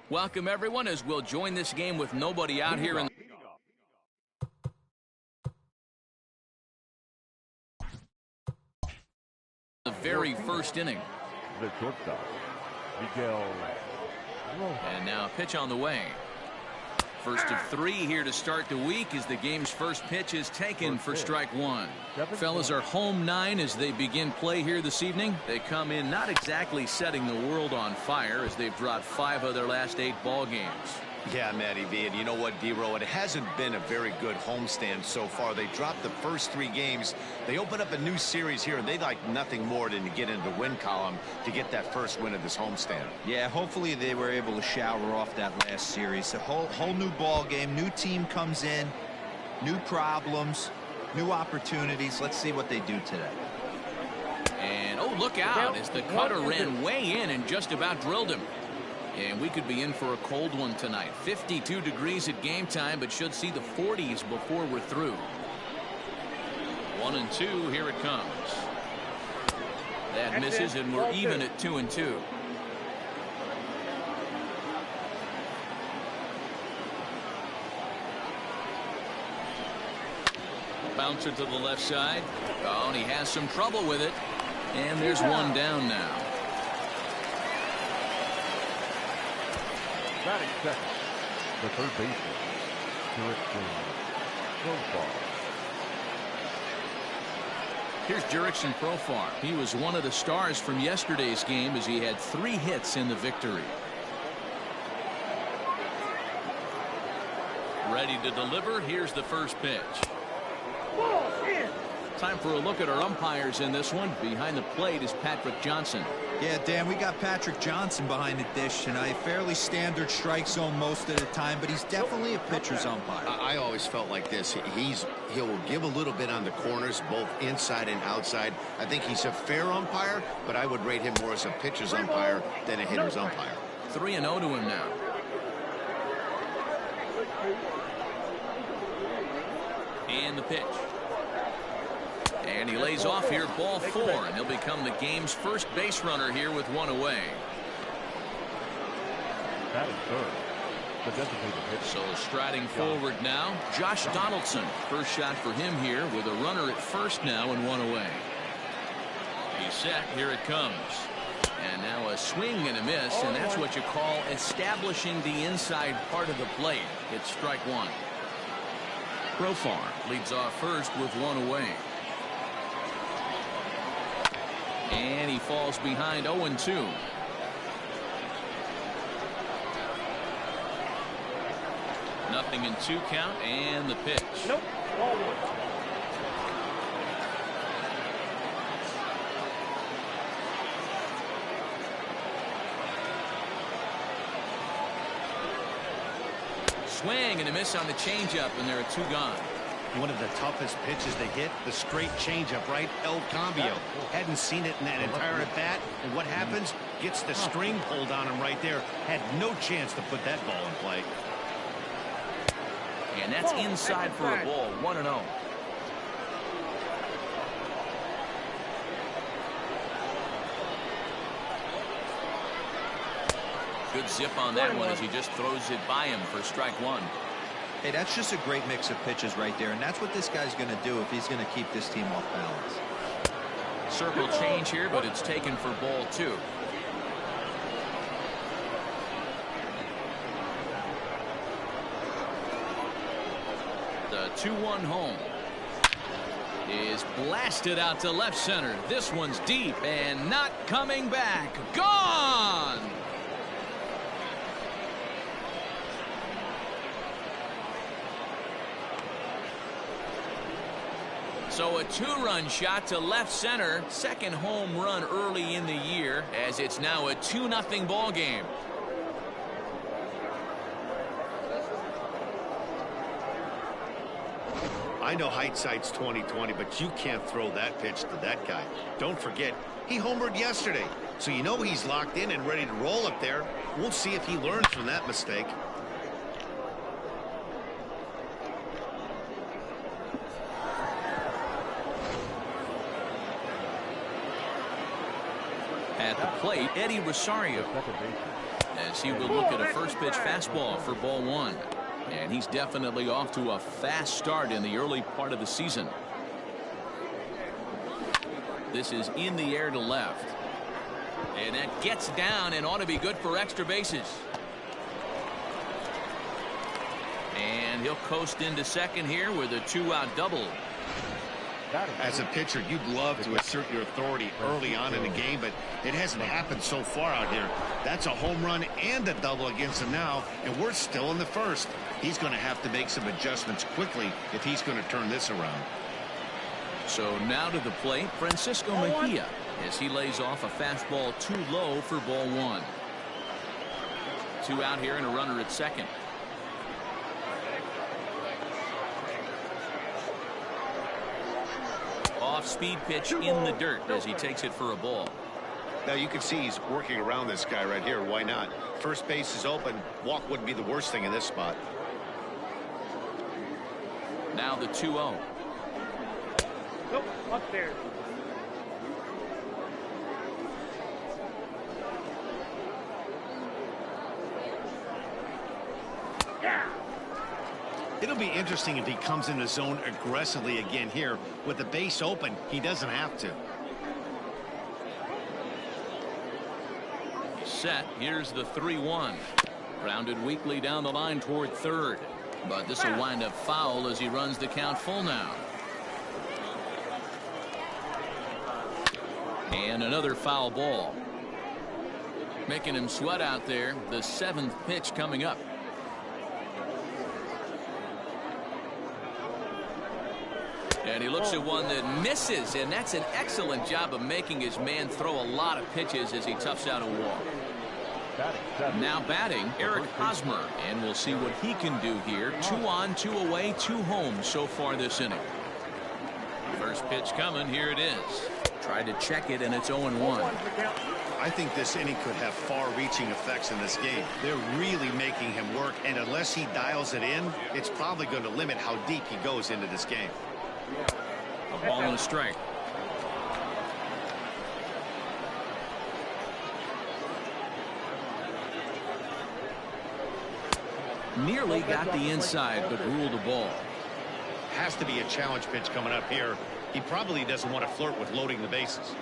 Welcome, everyone, as we'll join this game with nobody out here in the very first inning. The shortstop, Miguel. And now a pitch on the way. First of 3 here to start the week as the game's first pitch is taken for strike one. Fellas are home 9 as they begin play here this evening. They come in not exactly setting the world on fire as they've dropped 5 of their last 8 ball games. Yeah, Matty V, and you know what, D-Row, it hasn't been a very good homestand so far. They dropped the first 3 games. They open up a new series here, and they'd like nothing more than to get into the win column to get that first win of this homestand. Yeah, hopefully they were able to shower off that last series. A whole new ball game, new team comes in, new problems, new opportunities. Let's see what they do today. And, oh, look out as the cutter ran way in and just about drilled him. And we could be in for a cold one tonight. 52 degrees at game time, but should see the 40s before we're through. 1-2, here it comes. That misses, and we're even at 2-2. Bouncer to the left side. Oh, and he has some trouble with it. And there's one down now. Batting second, the third baseman, Profar. Here's Jurickson Profar. He was one of the stars from yesterday's game as he had 3 hits in the victory. Ready to deliver. Here's the first pitch. Time for a look at our umpires in this one. Behind the plate is Patrick Johnson. Yeah, Dan, we got Patrick Johnson behind the dish tonight. Fairly standard strike zone most of the time, but he's definitely a pitcher's umpire. I always felt like this. He'll give a little bit on the corners, both inside and outside. I think he's a fair umpire, but I would rate him more as a pitcher's umpire than a hitter's umpire. 3-0 to him now. And the pitch. And he lays off here, ball 4, and he'll become the game's first base runner here with 1 away. That is third. The designated hitter. So striding forward now, Josh Donaldson. First shot for him here with a runner at first now and 1 away. He's set. Here it comes. And now a swing and a miss, and that's what you call establishing the inside part of the plate. It's strike 1. Profar leads off first with 1 away. And he falls behind 0-2. Nothing in 2 count, and the pitch. Nope. Ball 1. Swing and a miss on the changeup, and there are 2 gone. One of the toughest pitches they hit, the straight changeup, right? El Cambio. Hadn't seen it in that entire at bat. And what happens? Gets the string pulled on him right there. Had no chance to put that ball in play. And that's inside for a ball. 1-0. Good zip on that one as he just throws it by him for strike 1. Hey, that's just a great mix of pitches right there, and that's what this guy's going to do if he's going to keep this team off balance. Circle change here, but it's taken for ball 2. The 2-1 home is blasted out to left center. This one's deep and not coming back. Gone! So a 2-run shot to left center. Second home run early in the year as it's now a 2-0 ball game. I know hindsight's 20/20, but you can't throw that pitch to that guy. Don't forget, he homered yesterday. So you know he's locked in and ready to roll up there. We'll see if he learns from that mistake. At the plate, Eddie Rosario. as he will look at a first pitch fastball for ball one. And he's definitely off to a fast start in the early part of the season. This is in the air to left. And that gets down and ought to be good for extra bases. And he'll coast into second here with a 2-out double. As a pitcher, you'd love to assert your authority early on in the game, but it hasn't happened so far out here. That's a home run and a double against him now, and we're still in the first. He's going to have to make some adjustments quickly if he's going to turn this around. So now to the plate, Francisco Mejia, as he lays off a fastball too low for ball one. 2 out here and a runner at second. Off-speed pitch in the dirt as he takes it for a ball. Now you can see he's working around this guy right here. Why not? First base is open. Walk wouldn't be the worst thing in this spot. Now the 2-0. Nope, upstairs. It'll be interesting if he comes in the zone aggressively again here. With the base open, he doesn't have to. Set. Here's the 3-1. Grounded weakly down the line toward third. But this will wind up foul as he runs the count full now. And another foul ball. Making him sweat out there. The 7th pitch coming up. And he looks at one that misses, and that's an excellent job of making his man throw a lot of pitches as he toughs out a walk. Now batting, Eric Hosmer, and we'll see what he can do here. 2 on, 2 away, 2 home so far this inning. First pitch coming, here it is. Tried to check it, and it's 0-1. I think this inning could have far-reaching effects in this game. They're really making him work, and unless he dials it in, it's probably going to limit how deep he goes into this game. A ball and a strike. Nearly got the inside, but ruled a ball. Has to be a challenge pitch coming up here. He probably doesn't want to flirt with loading the bases.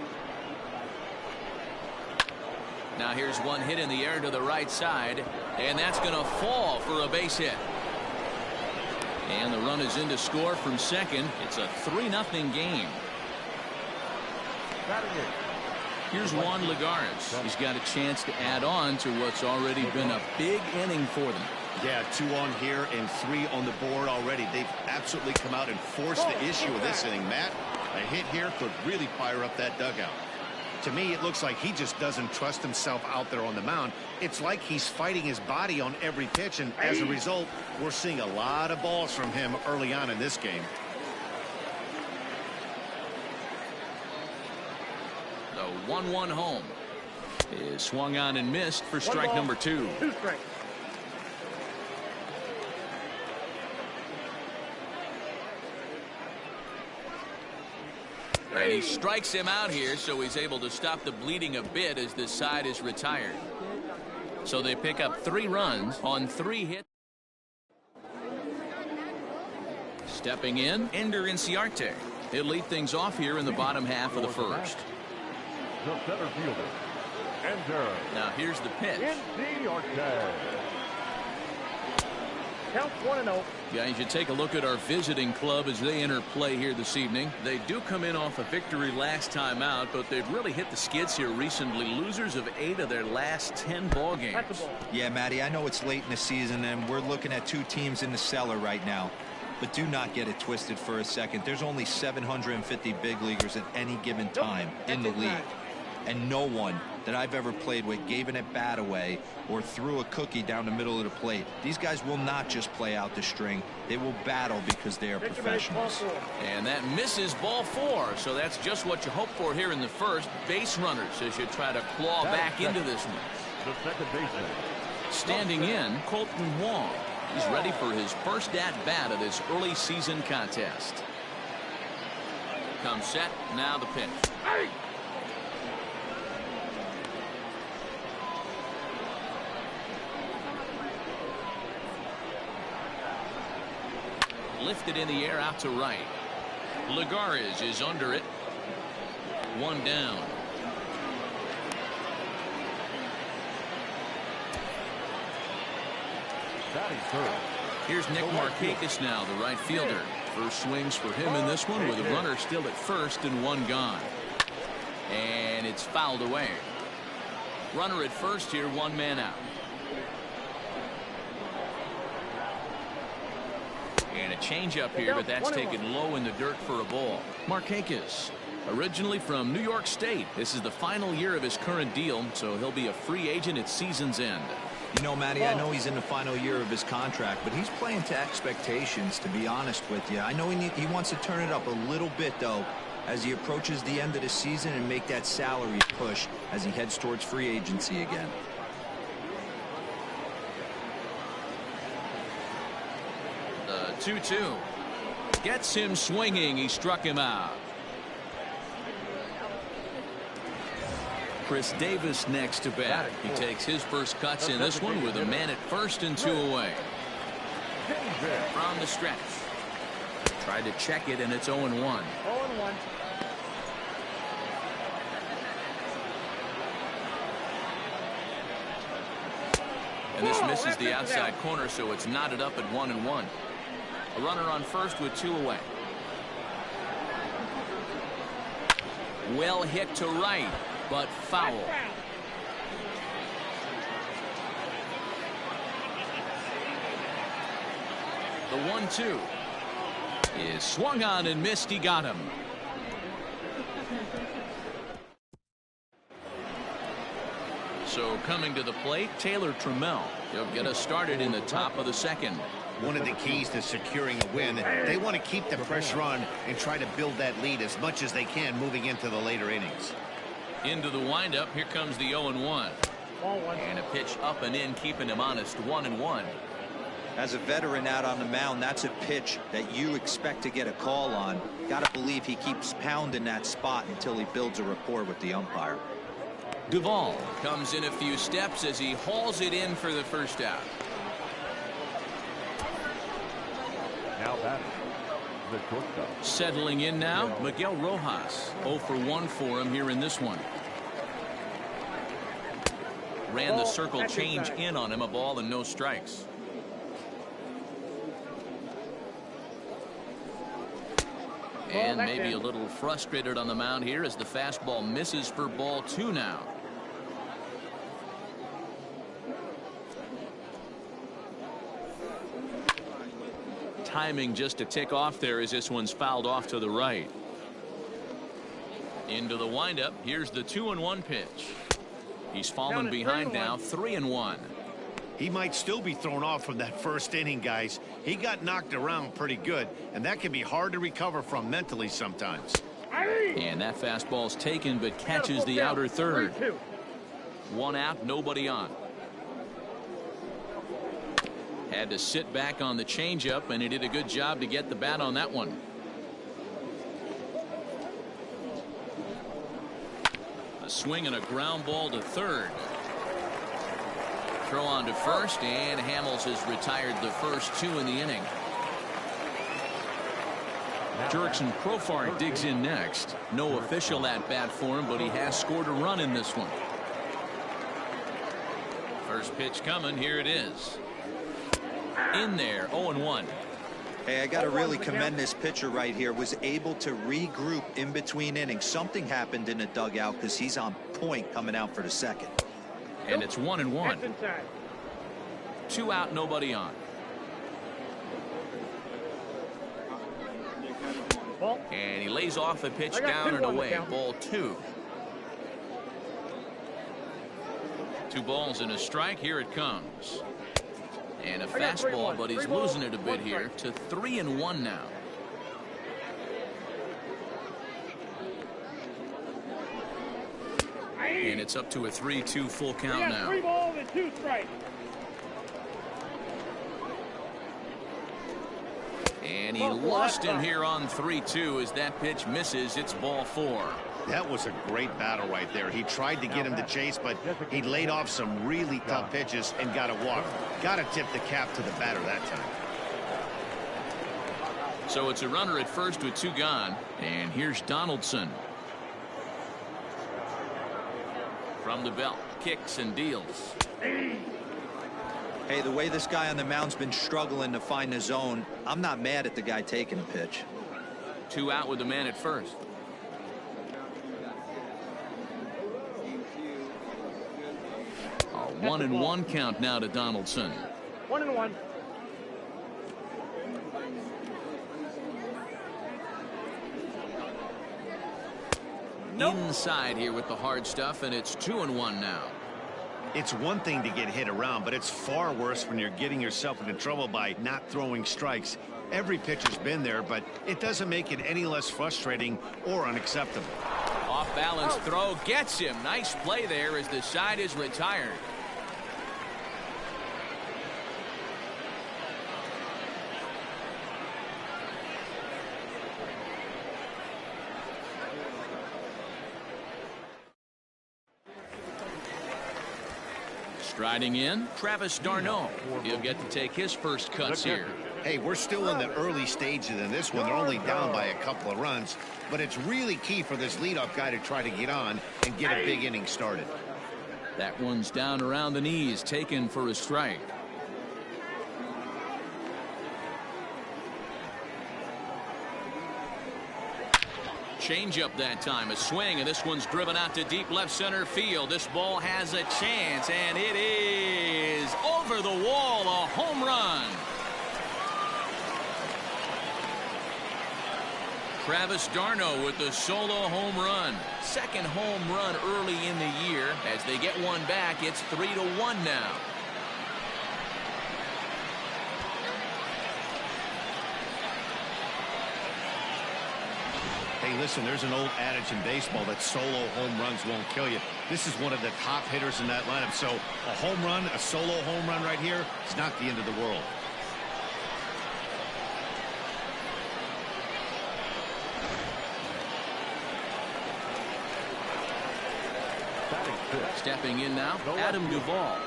Now here's one hit in the air to the right side, and that's going to fall for a base hit. And the run is in to score from second. It's a 3-0 game. Here's Juan Lagares. He's got a chance to add on to what's already been a big inning for them. Yeah, 2 on here and 3 on the board already. They've absolutely come out and forced the issue of this inning, Matt. A hit here could really fire up that dugout. To me, it looks like he just doesn't trust himself out there on the mound. It's like he's fighting his body on every pitch, and as a result, we're seeing a lot of balls from him early on in this game. The 1-1 home is swung on and missed for strike number 2. 2 strikes. And he strikes him out here, so he's able to stop the bleeding a bit as this side is retired. So they pick up 3 runs on 3 hits. Stepping in, Ender Inciarte. He'll lead things off here in the bottom half of the first. The center fielder, Ender. Now here's the pitch. Inciarte. Count 1-0. Guys, you take a look at our visiting club as they enter play here this evening. They do come in off a victory last time out, but they've really hit the skids here recently. Losers of 8 of their last 10 ball games. That's the ball. Yeah, Matty, I know it's late in the season, and we're looking at 2 teams in the cellar right now. But do not get it twisted for a second. There's only 750 big leaguers at any given time in the league. And no one that I've ever played with gave an at-bat away or threw a cookie down the middle of the plate. These guys will not just play out the string. They will battle because they are professionals. And that misses ball 4. So that's just what you hope for here in the first. Base runners as you try to claw back into this one. The second baseman. Standing in, Colton Wong. He's ready for his first at-bat of this early season contest. Comes set, now the pitch. lifted in the air out to right. Lagares is under it. One down. Batting third. Here's Nick Markakis now, the right fielder. First swings for him in this one with a runner still at first and one gone. And it's fouled away. Runner at first here, one man out. And a changeup here, but that's taken low in the dirt for a ball. Markakis, originally from New York State. This is the final year of his current deal, so he'll be a free agent at season's end. You know, Matty, I know he's in the final year of his contract, but he's playing to expectations, to be honest with you. I know he wants to turn it up a little bit, though, as he approaches the end of the season and make that salary push as he heads towards free agency again. The 2-2 gets him swinging. He struck him out. Chris Davis next to bat. He takes his first cuts in this one with a man at first and two away. From the stretch. Tried to check it, and it's 0-1. 0-1. And this misses the outside corner, so it's knotted up at 1-1. A runner on first with two away. Well hit to right, but foul. The 1-2 is swung on and missed. He got him. So coming to the plate, Taylor Trammell. He'll get us started in the top of the second. One of the keys to securing a win, they want to keep the pressure on and try to build that lead as much as they can moving into the later innings. Into the windup, here comes the 0-1. And a pitch up and in, keeping him honest, 1-1. As a veteran out on the mound, that's a pitch that you expect to get a call on. Got to believe he keeps pounding that spot until he builds a rapport with the umpire. Duvall comes in a few steps as he hauls it in for the first out. Now batting, the shortstop. Settling in now, Miguel Rojas. 0 for 1 for him here in this one. Ran the circle change in on him, a ball and no strikes. And maybe a little frustrated on the mound here as the fastball misses for ball 2 now. Timing just to tick off there as this one's fouled off to the right. Into the windup. Here's the 2-1 pitch. He's fallen behind now, 3-1. He might still be thrown off from that first inning, guys. He got knocked around pretty good, and that can be hard to recover from mentally sometimes. And that fastball's taken but catches the outer third. 1 out, nobody on. Had to sit back on the changeup, and he did a good job to get the bat on that one. A swing and a ground ball to third. Throw on to first, and Hamels has retired the first 2 in the inning. Jurickson Profar digs in next. No official at bat for him, but he has scored a run in this one. First pitch coming. Here it is. In there, 0-1. Hey, I got to really commend this pitcher right here. Was able to regroup in between innings. Something happened in the dugout because he's on point coming out for the second. And it's 1-1. 2 out, nobody on. And he lays off a pitch down and away. Ball 2. 2 balls and a strike. Here it comes. And a fastball, but he's losing it a bit here to 3-1 now. And it's up to a 3-2 full count now. 3 balls and 2 strikes. And he lost him here on 3-2 as that pitch misses. It's ball 4. That was a great battle right there. He tried to get him to chase, but he laid off some really tough pitches and got a walk. Got to tip the cap to the batter that time. So it's a runner at first with 2 gone. And here's Donaldson. From the belt, kicks and deals. Hey, the way this guy on the mound's been struggling to find the zone, I'm not mad at the guy taking the pitch. 2 out with the man at first. A 1-1 count now to Donaldson. 1-1. Inside here with the hard stuff, and it's 2-1 now. It's one thing to get hit around, but it's far worse when you're getting yourself into trouble by not throwing strikes. Every pitcher's been there, but it doesn't make it any less frustrating or unacceptable. Off balance throw gets him. Nice play there as the side is retired. Striding in, Travis d'Arnaud. He'll get to take his first cuts here. Hey, we're still in the early stages in this one. They're only down by a couple of runs, but it's really key for this leadoff guy to try to get on and get a big inning started. That one's down around the knees, taken for a strike. Change up that time, a swing, and this one's driven out to deep left center field. This ball has a chance, and it is over the wall, a home run. Travis d'Arnaud with the solo home run. Second home run early in the year. As they get one back, it's 3-1 now. Hey, listen, there's an old adage in baseball that solo home runs won't kill you. This is one of the top hitters in that lineup. So a home run, a solo home run right here, it's not the end of the world. Stepping in now, Adam Duvall.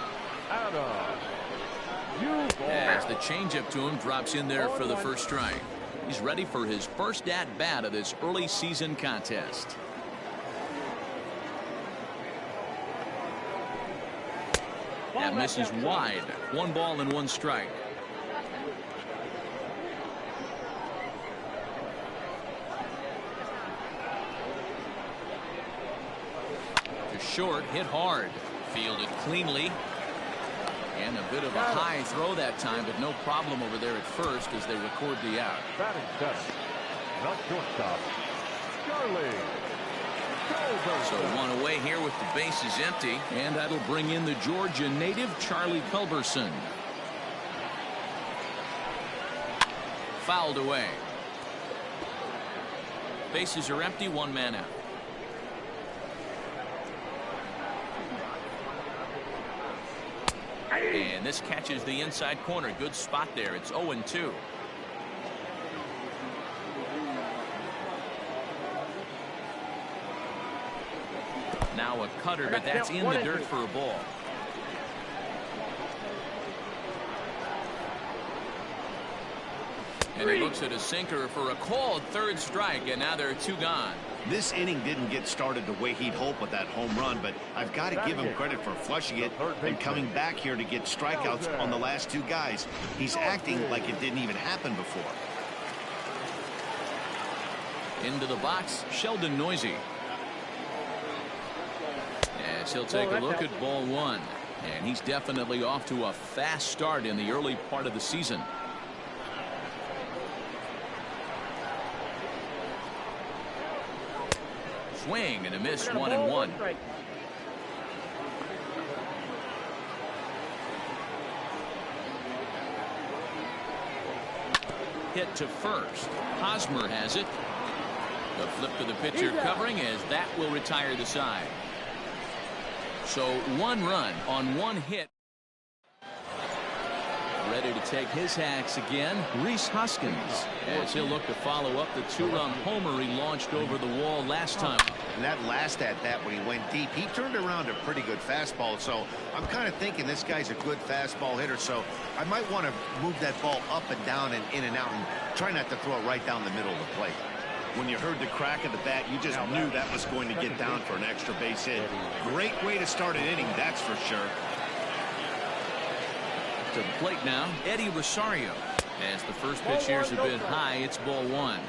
As the changeup to him drops in there for the first strike. He's ready for his first at-bat of this early season contest. That misses wide. 1 ball and 1 strike. To short, hit hard. Fielded cleanly. And a bit of a high throw that time, but no problem over there at first as they record the out. Batting seventh, the shortstop, Charlie. So 1 away here with the bases empty, and that'll bring in the Georgia native Charlie Culberson. Fouled away. Bases are empty, 1 man out. And this catches the inside corner. Good spot there. It's 0-2. Now a cutter, but that's in the dirt for a ball. And he looks at a sinker for a called 3rd strike, and now there are 2 gone. This inning didn't get started the way he'd hoped with that home run, but I've got to give him credit for flushing it and coming back here to get strikeouts on the last 2 guys. He's acting like it didn't even happen before. Into the box, Sheldon Noisy. As he'll take a look at ball 1. And he's definitely off to a fast start in the early part of the season. Swing and a miss, 1-1. Hit to first. Hosmer has it. The flip to the pitcher covering as that will retire the side. So 1 run on 1 hit. Ready to take his hacks again, Reese Hoskins, as he'll look to follow up the 2-run homer he launched over the wall last time. And that last at-bat when he went deep, he turned around a pretty good fastball. So I'm kind of thinking this guy's a good fastball hitter. So I might want to move that ball up and down and in and out and try not to throw it right down the middle of the plate. When you heard the crack of the bat, you just knew that was going to get down for an extra base hit. Great way to start an inning, that's for sure. To the plate now, Eddie Rosario. As the first pitch here's a bit high, it's ball one.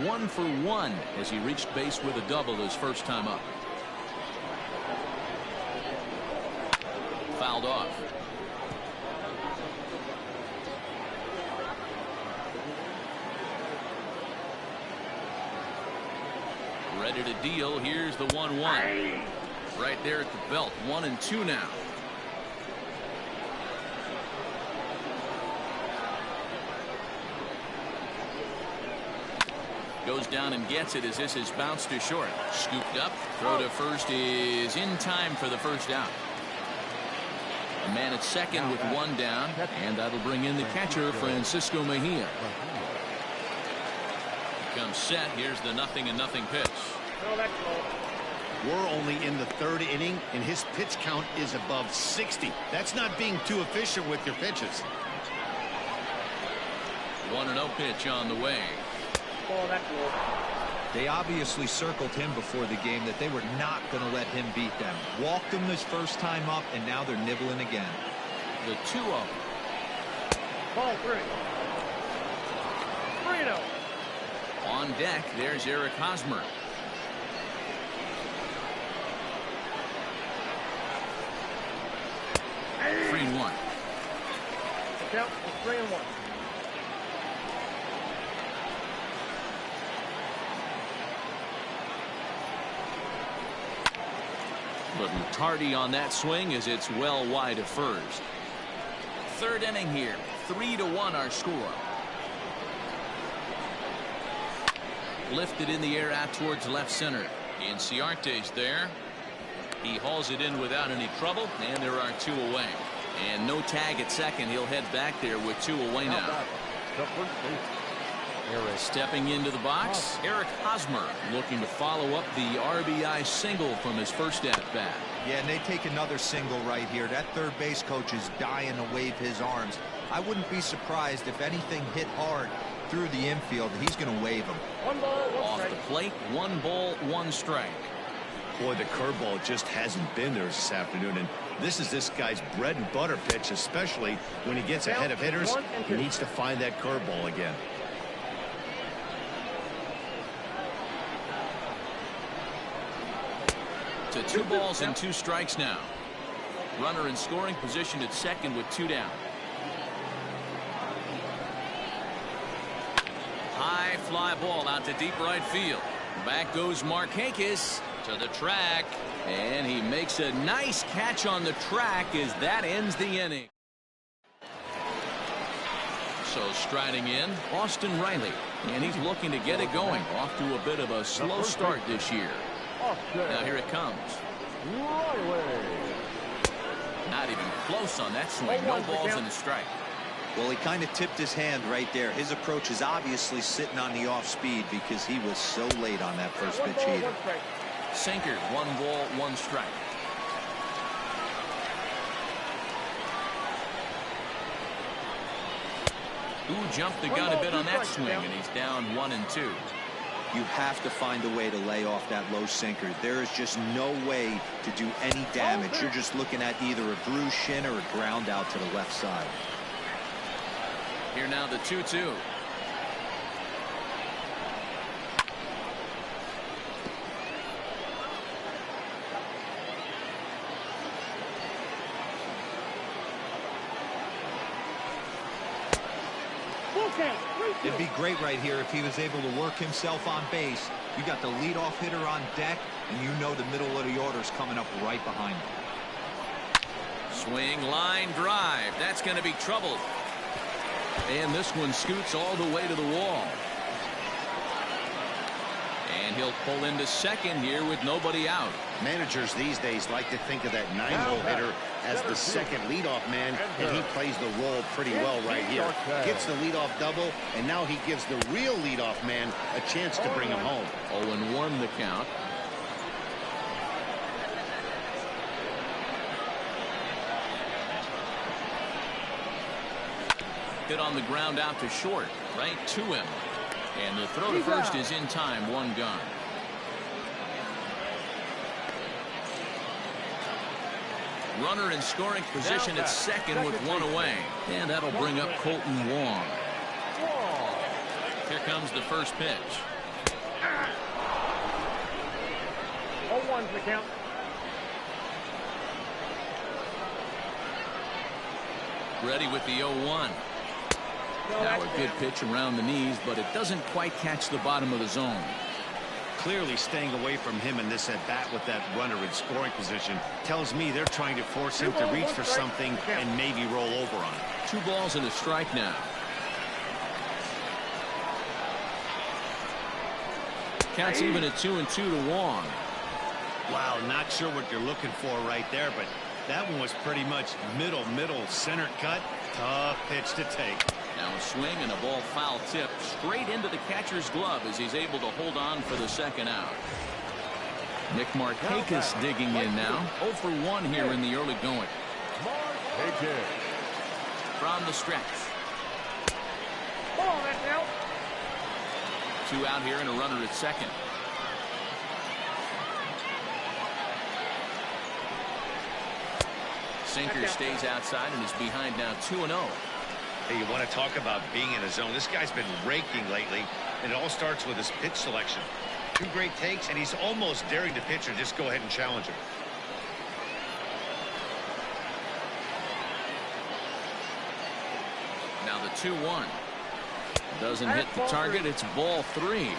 1 for 1 as he reached base with a double his first time up. Fouled off. Ready to deal. Here's the 1-1. Right there at the belt. 1-2 now. Goes down and gets it as this is bounced to short. Scooped up. Throw to first is in time for the first out. A man at second with 1 down, and that'll bring in the catcher, Francisco Mejia. Comes set. Here's the 0-0 pitch. We're only in the 3rd inning, and his pitch count is above 60. That's not being too efficient with your pitches. 1-0 pitch on the way. They obviously circled him before the game that they were not going to let him beat them. Walked him this first time up, and now they're nibbling again. The 2-0. Ball 3. 3-0. On deck, there's Eric Hosmer. Hey. 3-1. Count 3-1. Little tardy on that swing as it's well wide of first. 3rd inning here. 3-1 our score. Lifted in the air out towards left center. Inciarte's there. He hauls it in without any trouble, and there are 2 away. And no tag at second. He'll head back there with 2 away now. Stepping into the box, Eric Hosmer looking to follow up the RBI single from his first at bat. Yeah, and they take another single right here. That third base coach is dying to wave his arms. I wouldn't be surprised if anything hit hard through the infield. He's going to wave them. 1 ball, 1 Off strike. the plate, 1 ball, 1 strike. Boy, the curveball just hasn't been there this afternoon, and this is this guy's bread and butter pitch, especially when he gets ahead of hitters. He needs to find that curveball again. To 2 balls and 2 strikes now. Runner in scoring position at second with 2 down. High fly ball out to deep right field. Back goes Markakis to the track, and he makes a nice catch on the track as that ends the inning. So striding in, Austin Riley, and he's looking to get it going. Off to a bit of a slow start this year. Now here it comes. Not even close on that swing. No balls and a strike. Well, he kind of tipped his hand right there. His approach is obviously sitting on the off speed because he was so late on that first pitch either. Sinker, 1 ball, 1 strike. Who jumped the gun a bit on that swing, and he's down 1-2. You have to find a way to lay off that low sinker. There is just no way to do any damage. You're just looking at either a bruised shin or a ground out to the left side. Here now the 2-2. It'd be great right here if he was able to work himself on base. You got the leadoff hitter on deck, and you know the middle of the order's coming up right behind him. Swing, line drive. That's going to be trouble. And this one scoots all the way to the wall. And he'll pull into second here with nobody out. Managers these days like to think of that 9-hole hitter as the second leadoff man, and he plays the role pretty well right here. Gets the leadoff double, and now he gives the real leadoff man a chance to bring him home. 0-1 the count. Hit on the ground out to short, right to him. And the throw to first is in time, one gone. Runner in scoring position at second with one away. And that'll bring up Colton Wong. Here comes the first pitch. 0-1's the count. Ready with the 0-1. Now a good pitch around the knees, but it doesn't quite catch the bottom of the zone. Clearly staying away from him in this at-bat with that runner in scoring position tells me they're trying to force him to reach for something and maybe roll over on it. 2 balls and a strike now. Counts even at 2-2 to Wong. Wow, not sure what you're looking for right there, but that one was pretty much middle center cut. Tough pitch to take. Now a swing and a ball foul tip straight into the catcher's glove as he's able to hold on for the second out. Nick Markakis digging in now. 0 for 1 here in the early going. From the stretch. Ball, that's out. 2 out here and a runner at second. Sinker stays outside and is behind now 2-0. Hey, you want to talk about being in a zone? This guy's been raking lately, and it all starts with his pitch selection. 2 great takes, and he's almost daring the pitcher just go ahead and challenge him. Now the 2-1. Doesn't hit the target. It's ball 3.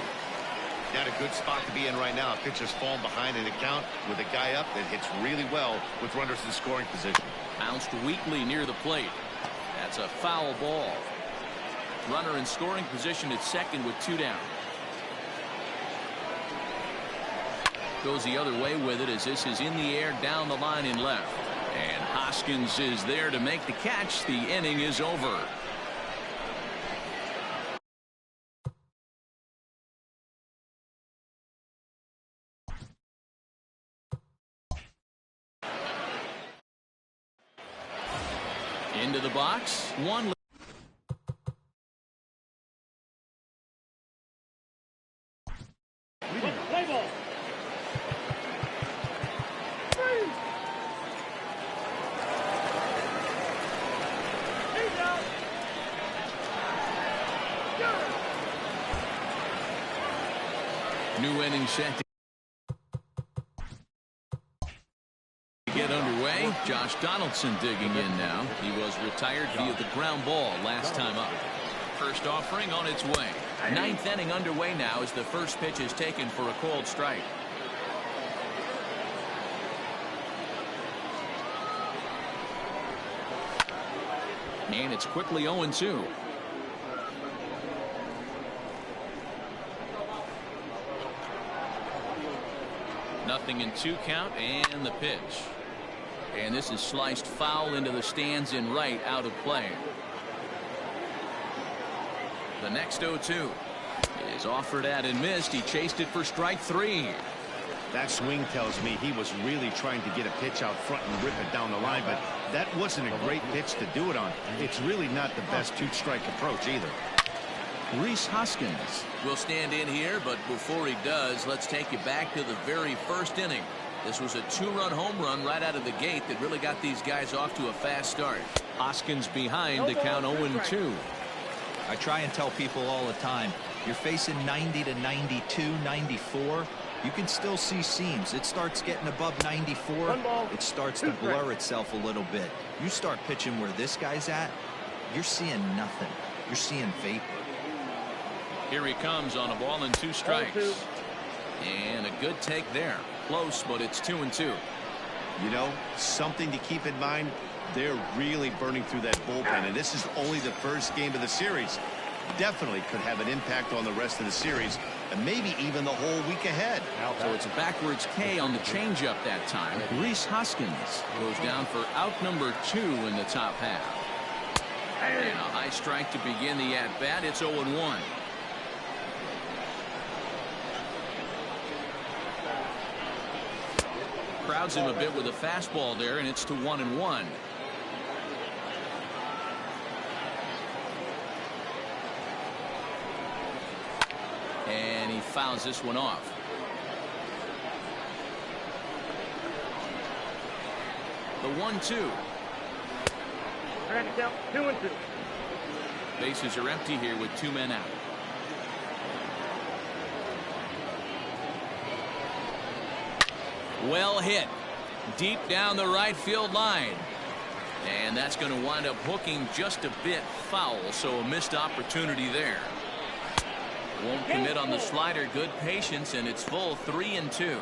Not a good spot to be in right now. A pitcher's falling behind in the count with a guy up that hits really well with runners in scoring position. Bounced weakly near the plate. That's a foul ball. Runner in scoring position at second with 2 down. Goes the other way with it as this is in the air down the line in left. And Hoskins is there to make the catch. The inning is over. Into the box. 1. Play ball. 3. He's out. New inning set to get underway. Josh Donaldson digging in now. He was retired via the ground ball last time up. First offering on its way. 9th inning underway now as the first pitch is taken for a called strike. And it's quickly 0-2. Nothing in 2 count and the pitch. And this is sliced foul into the stands in right, out of play. The next 0-2 is offered at and missed. He chased it for strike 3. That swing tells me he was really trying to get a pitch out front and rip it down the line, but that wasn't a great pitch to do it on. It's really not the best 2-strike approach either. Rhys Hoskins will stand in here, but before he does, let's take you back to the very first inning. This was a 2-run home run right out of the gate that really got these guys off to a fast start. Hoskins behind to count 0-2. I try and tell people all the time, you're facing 90 to 92, 94. You can still see seams. It starts getting above 94. It starts to blur itself a little bit. You start pitching where this guy's at, you're seeing nothing. You're seeing vapor. Here he comes on a ball and 2 strikes. And a good take there. Close, but it's 2-2. You know, something to keep in mind. They're really burning through that bullpen, and this is only the first game of the series. definitely could have an impact on the rest of the series and maybe even the whole week ahead. So it's a backwards K on the changeup that time. Reese Hoskins goes down for out number 2 in the top half. And a high strike to begin the at-bat. It's 0-1. Crowds him a bit with a fastball there, and it's to 1-1. And he fouls this one off. The 1-2. Count 2-2. Bases are empty here with 2 men out. Well hit. Deep down the right field line. And that's going to wind up hooking just a bit foul, so a missed opportunity there. Won't commit on the slider. Good patience, and it's full 3-2.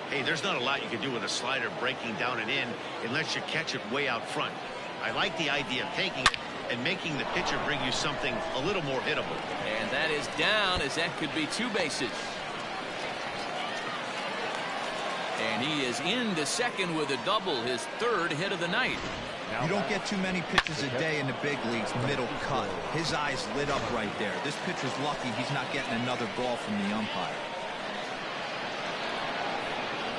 Hey, there's not a lot you can do with a slider breaking down and in unless you catch it way out front. I like the idea of taking it and making the pitcher bring you something a little more hittable. And that is down, as that could be 2 bases. And he is into second with a double, his 3rd hit of the night. You don't get too many pitches a day in the big leagues middle cut. His eyes lit up right there. This pitcher's lucky he's not getting another ball from the umpire.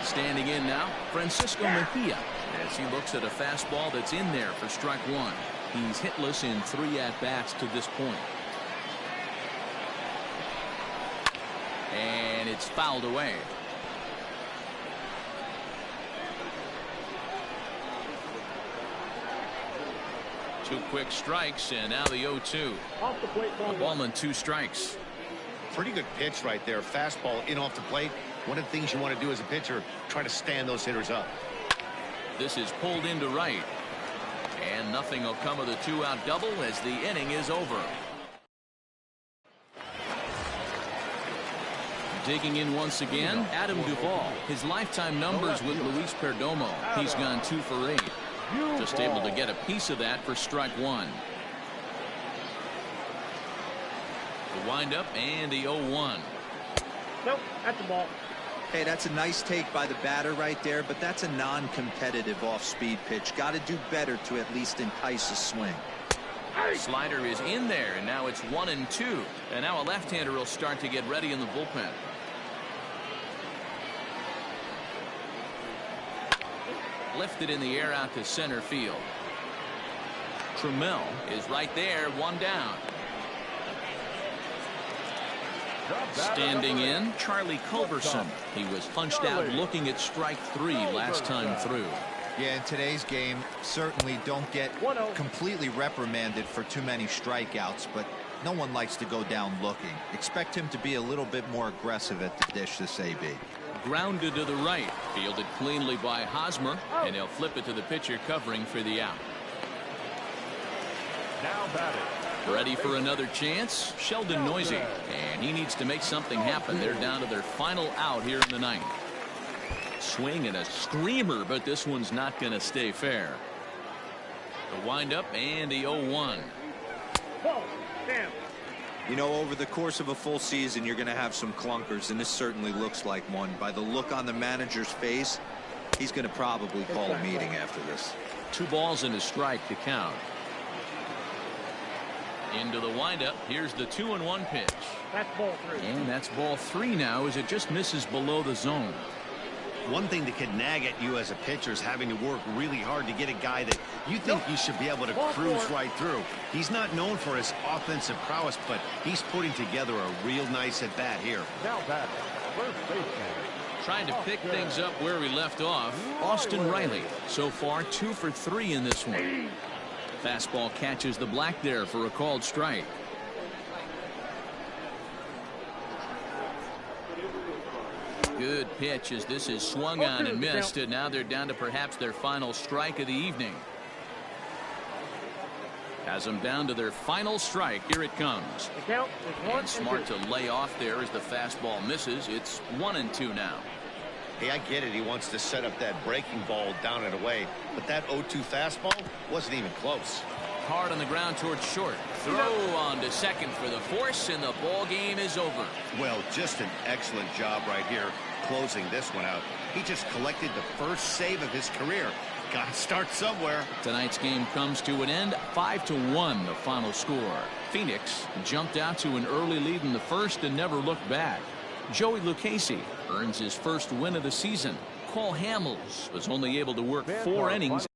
Standing in now, Francisco Mejia, as he looks at a fastball that's in there for strike 1. He's hitless in 3 at-bats to this point. And it's fouled away. Two quick strikes, and now the 0-2. Off the plate, Ball and 2 strikes. Pretty good pitch right there. Fastball in off the plate. One of the things you want to do as a pitcher, try to stand those hitters up. This is pulled into right. And nothing will come of the 2-out double as the inning is over. Digging in once again, Adam Duvall. His lifetime numbers with Luis Perdomo. He's gone 2 for 8. Just able to get a piece of that for strike 1. The windup and the 0-1. Nope, that's the ball. Hey, that's a nice take by the batter right there, but that's a non-competitive off-speed pitch. Got to do better to at least entice a swing. Slider is in there, and now it's 1-2. And now a left-hander will start to get ready in the bullpen. Lifted in the air out to center field. Trammell is right there, 1 down. Standing in, Charlie Culberson. He was punched out looking at strike 3 last time through. Yeah, in today's game, certainly don't get completely reprimanded for too many strikeouts, but no one likes to go down looking. Expect him to be a little bit more aggressive at the dish this AB. Grounded to the right, fielded cleanly by Hosmer, and he'll flip it to the pitcher covering for the out. Now batting. Ready for another chance, Sheldon Noisy, and he needs to make something happen. They're down to their final out here in the 9th. Swing and a screamer, but this one's not going to stay fair. The windup and the 0-1. Ball, damn. You know, over the course of a full season, you're going to have some clunkers, and this certainly looks like one. By the look on the manager's face, he's going to probably call a meeting after this. 2 balls and a strike to count. Into the windup. Here's the 2-1 pitch. That's ball 3. And that's ball 3 now as it just misses below the zone. One thing that could nag at you as a pitcher is having to work really hard to get a guy that you think you should be able to cruise right through. He's not known for his offensive prowess, but he's putting together a real nice at bat here. Now batting. First baseman. Trying to pick things up where we left off. Austin Riley so far 2 for 3 in this one. Fastball catches the black there for a called strike. Good pitch as this is swung on and missed, and now they're down to perhaps their final strike of the evening. Has them down to their final strike. Here it comes. The count is 1-2. And smart to lay off there as the fastball misses. It's 1-2 now. Hey, I get it. He wants to set up that breaking ball down and away, but that 0-2 fastball wasn't even close. Hard on the ground towards short. Throw on to second for the force, and the ball game is over. Well, just an excellent job right here closing this one out. He just collected the first save of his career. Got to start somewhere. Tonight's game comes to an end, 5-1 the final score. Phoenix jumped out to an early lead in the first and never looked back. Joey Lucchesi earns his first win of the season. Cole Hamels was only able to work 4 innings